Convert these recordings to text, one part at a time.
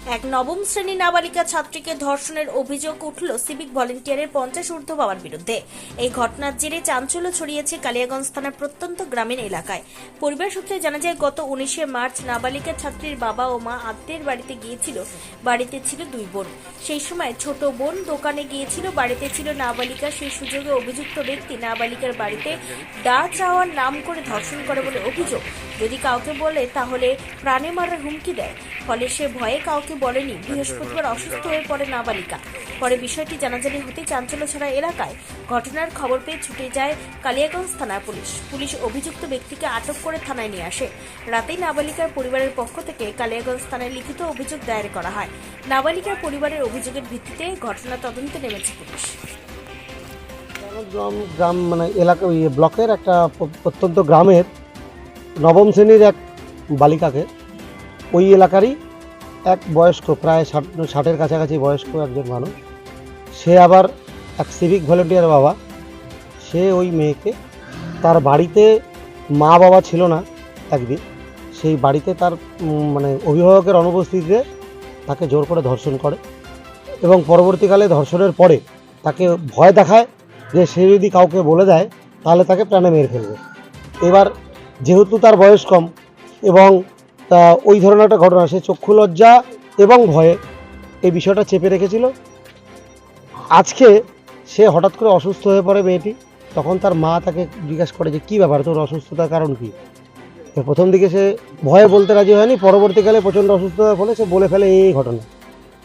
এক নবম শ্রেণী নাবালিকা ছাত্রীকে ধর্ষণের অভিযোগ উঠল সিভিক ভলেন্টিয়ারের 50 ঊর্ধ্ব বাবার বিরুদ্ধে। এই ঘটনার জেরে চাঞ্চল্য ছড়িয়েছে কালিয়াগঞ্জ থানার প্রত্যন্ত গ্রামীণ এলাকায়। পরিবার সূত্রে জানা যায়, গত 19শে মার্চ নাবালিকা ছাত্রীর বাবা ও মা আত্মীয়ের বাড়িতে গিয়েছিল। বাড়িতে ছিল দুই বোন। সেই সময় ছোট বোন দোকানে গিয়েছিল, বাড়িতে ছিল নাবালিকা। সেই সুযোগে অভিযুক্ত ব্যক্তি নাবালিকার বাড়িতে ডা চাওয়ার নাম করে ধর্ষণ করে বলে অভিযোগ। যদি কাউকে বলে তাহলে প্রাণে মারার হুমকি দেয়। ফলে সে ভয়ে কাউকে বলেনি। বৃহস্পতিবার অসুস্থ হয়ে পড়ে নাবালিকা। পরে বিষয়টি জানাজানি হতে চাঞ্চল্য ছড়া এলাকায়। ঘটনার খবর পেয়ে ছুটে যায় কালিয়াগঞ্জ থানার পুলিশ অভিযুক্ত ব্যক্তিকে আটক করে থানায় নিয়ে আসে। রাতেই নাবালিকার পরিবারের পক্ষ থেকে কালিয়াগঞ্জ থানায় লিখিত অভিযোগ দায়ের করা হয়। নাবালিকার পরিবারের অভিযোগের ভিত্তিতে ঘটনা তদন্তে নেমেছে পুলিশ। গ্রাম মানে এলাকা ব্লকের একটা প্রত্যন্ত গ্রামের নবম শ্রেণীর এক বালিকাকে ওই এলাকারই এক বয়স্ক, প্রায় 60-এর কাছাকাছি বয়স্ক একজন মানুষ, সে আবার এক সিভিক ভলেন্টিয়ার বাবা, সে ওই মেয়েকে তার বাড়িতে, মা বাবা ছিল না একদিন, সেই বাড়িতে তার মানে অভিভাবকের অনুপস্থিতিতে তাকে জোর করে ধর্ষণ করে এবং পরবর্তীকালে ধর্ষণের পরে তাকে ভয় দেখায় যে সে যদি কাউকে বলে দেয় তাহলে তাকে প্রাণে মেরে ফেলবে। এবার যেহেতু তার বয়স কম এবং ওই ধরনের একটা ঘটনা, সে চক্ষু লজ্জা এবং ভয়ে এই বিষয়টা চেপে রেখেছিল। আজকে সে হঠাৎ করে অসুস্থ হয়ে পড়ে মেয়েটি। তখন তার মা তাকে জিজ্ঞাসা করে যে কী ব্যাপার, তোর অসুস্থতার কারণ কী? প্রথম দিকে সে ভয়ে বলতে রাজি হয়নি, পরবর্তীকালে প্রচণ্ড অসুস্থতার ফলে সে বলে ফেলে এই ঘটনা।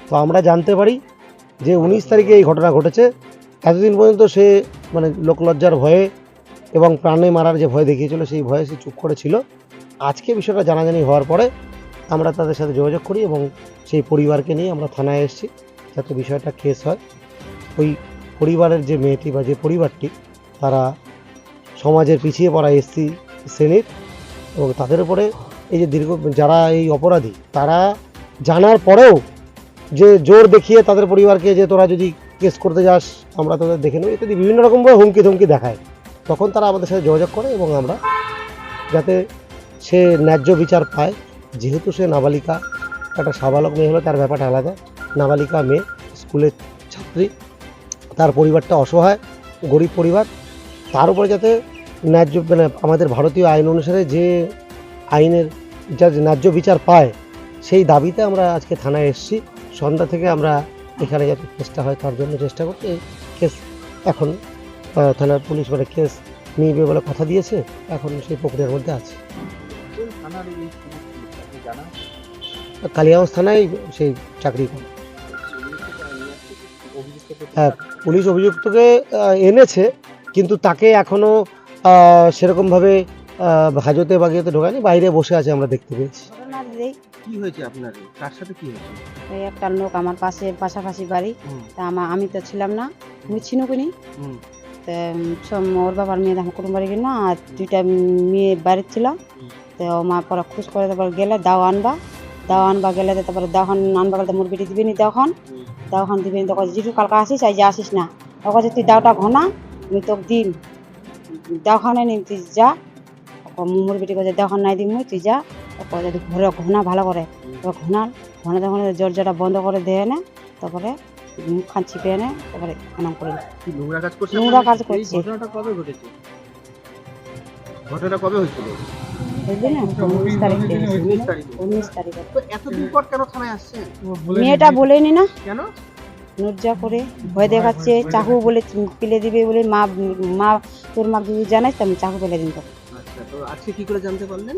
তো আমরা জানতে পারি যে 19 তারিখে এই ঘটনা ঘটেছে। এতদিন পর্যন্ত সে মানে লোকলজ্জার ভয়ে এবং প্রাণে মারার যে ভয় দেখিয়েছিল সেই ভয়ে সে চুপ করেছিল। আজকে বিষয়টা জানাজানি হওয়ার পরে আমরা তাদের সাথে যোগাযোগ করি এবং সেই পরিবারকে নিয়ে আমরা থানায় এসেছি যাতে বিষয়টা কেস হয়। ওই পরিবারের যে মেয়েটি বা যে পরিবারটি, তারা সমাজের পিছিয়ে পড়া এসসি শ্রেণীর এবং তাদের উপরে এই যে যারা এই অপরাধী, তারা জানার পরেও যে জোর দেখিয়ে তাদের পরিবারকে যে তোরা যদি কেস করতে যাস আমরা তোদের দেখে নেব ইত্যাদি বিভিন্ন রকমভাবে হুমকি ধমকি দেখায়। তখন তারা আমাদের সাথে যোগাযোগ করে এবং আমরা যাতে সে ন্যায্য বিচার পায়। যেহেতু সে নাবালিকা, একটা সাবালক মেয়ে হলে তার ব্যাপারটা আলাদা। নাবালিকা মেয়ে, স্কুলের ছাত্রী, তার পরিবারটা অসহায়, গরিব পরিবার, তার উপরে যাতে ন্যায্য মানে আমাদের ভারতীয় আইন অনুসারে যে আইনের যা ন্যায্য বিচার পায় সেই দাবিতে আমরা আজকে থানায় এসেছি। সন্ধ্যা থেকে আমরা এখানে যাতে কেসটা হয় তার জন্য চেষ্টা করছি। এই কেস এখন থানার পুলিশ মানে কেস নিবে বলে কথা দিয়েছে, এখন সেই প্রক্রিয়ার মধ্যে আছে। কালিয়াগঞ্জ থানায় সেই চাকরি করে। হ্যাঁ, পুলিশ অভিযুক্তকে এনেছে, কিন্তু তাকে এখনও সেরকমভাবে হাজতে বাগিয়েতে ঢোকায়নি, বাইরে বসে আছে আমরা দেখতে পেয়েছি। কি হয়েছে আপনার, কার সাথে কি হয়েছে? ওই একটা লোক আমার পাশাপাশি বাড়ি, তা আমি তো ছিলাম না, আমি ছিনুকিনি। তো ওর বাবার মেয়ে আমার কুটুম বাড়ি গেল, আর দুইটা মেয়ে বাড়ির ছিল। তো মা পরে খুশ করে তারপর গেলে দাও আনবা গেলে, তারপরে দাওখান আনবা গেলে মোর বেটি দিবি নি, দাওখান দিবি নি। তখন জিটু কালকে আসিস, আজ আসিস না। তখন তুই দাওটা ঘনা, আমি তোকে দিন দাওখানে নিন, তুই যা। মোর বেটি কাছে দাওখান নাই দিম, তুই যা। যদি ঘরে ঘনা ভালো করে ঘনা যখন দরজাটা বন্ধ করে দেয় না, তারপরে মুখ খান চিপে এনে তারপরে প্রণাম করে নোংরা কাজ করছে। ঘটনা কবে হয়েছিল? বুঝলি না, 19 তারিখে। এতদিন পর কেন থানায় আসছে? মেয়েটা বলেনি না কেন? লজ্জা করে ভয় দেখাচ্ছে, চাকু বলে পেলে দিবে বলে। মা তোর মা যদি জানাইস তো আমি চাকু পেলে দিন। আচ্ছা, তো আজকে কি করে জানতে পারলেন?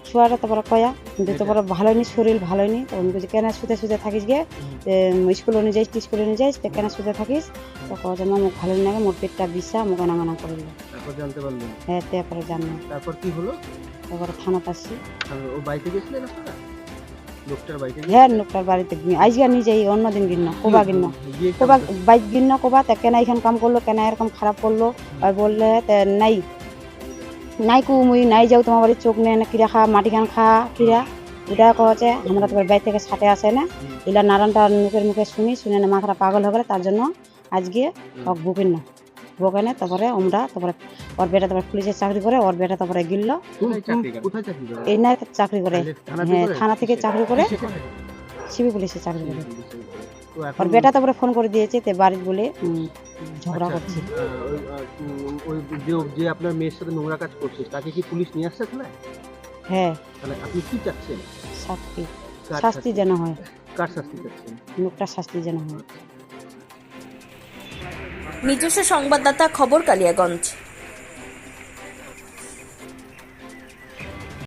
ছুয়াটা তারপরে কয়া কিন্তু তারপরে ভালো নি, শরীর ভালো নি। তখন বলছি কেন শুতে থাকিস গে, স্কুল অনুযায়ী তো কেন শুতে থাকিস? তো কথা মা মুখ ভালো লাগে, মোর পেটটা বিষা, মুখ নামানা করল। তারপর জানতে পারলেন? হ্যাঁ, তারপরে জানলাম। তারপর কি হলো? তারপরে থানাতে আসছি। ও বাড়িতে গেছিলেন আপনারা? লোকটার বাড়িতে? হ্যাঁ, লোকটার বাড়িতে আজকে নিজে অন্যদিন গিন্ন কোবা বাইক গিন্ন কোবা, তা কেন এখান কাম করলো, কেন এরকম খারাপ করলো? আর বললে নাই কু মুই নাই যাও তোমার বাড়ির চোখ নেই না, কিরা খা মাটি খান খা কিরা ওটা কছে। আমরা তোমার বাড়ি থেকে ছাটে আসে না, এলা নারায়ণটা মুখে শুনে না মাথাটা পাগল হয়ে গেলে, তার জন্য আজকে বুকিন না বকে না। তারপরে আমরা ওর বেটা তারপরে পুলিশের চাকরি করে, ওর বেটা তারপরে গিললো। এই না চাকরি করে, হ্যাঁ থানা থেকে চাকরি করে। সিভিক পুলিশে চাকরি করে। তো আর এখন বেটা তারপরে ফোন করে দিয়েছে তে বাড়ির বলে ঝগড়া আচ্ছা, করছে। ওই যে আপনার মেয়ের সাথে নোংরা কাজ করছে তাকে কি পুলিশ নিয়ে আসছে থানায়? হ্যাঁ, তাহলে আপনি কি চাচ্ছেন? শাস্তি কার শাস্তি যেন হয়, কার শাস্তি চাচ্ছেন? লোকটা শাস্তি যেন হয়। নিজস্ব সংবাদদাতা, খবর কালিয়াগঞ্জ।